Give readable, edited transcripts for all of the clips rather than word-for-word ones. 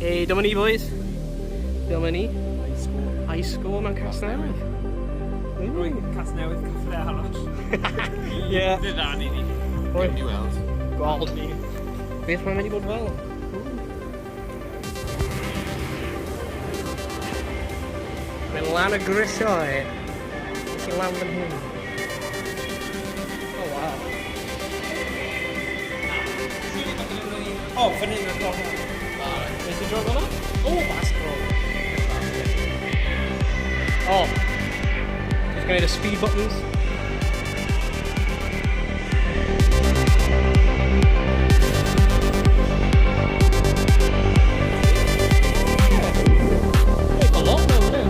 Hey, dyma ni boys. Dyma ni. High school mewn Casnewydd. Rwy'n Casnewydd Cyffle Halos. Ie. Dyna ni ni. Oi. Ni weld. Gweld. Beth mae'n mynd i bod fel? Mae'n lan y grisiau. Nes i lan fan hyn. Oh, wow. O, fan hyn yn dod. Nes i drog o'na? O, basketball. Oh. Just gonna need the speed buttons. Take a lot now, isn't it?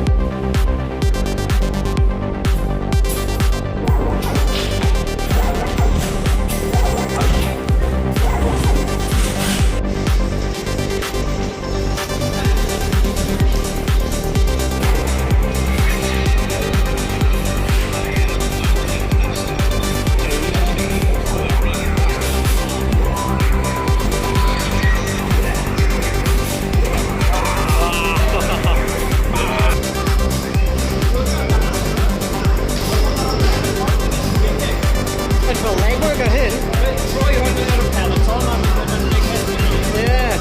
That's for leg work on him. Rwy hwn yn yr peloton am yn big head. Yeah.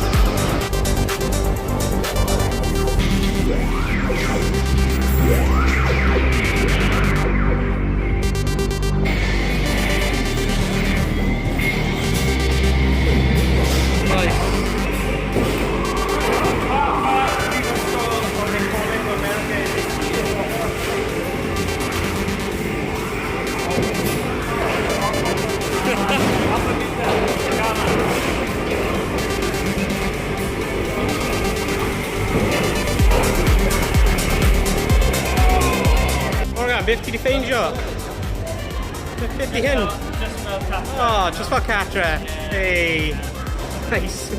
Nice. Morgan, beth ti di ffeindio? Beth di hyn? Just fel tap. Oh, just fel catra. Hey. Nice.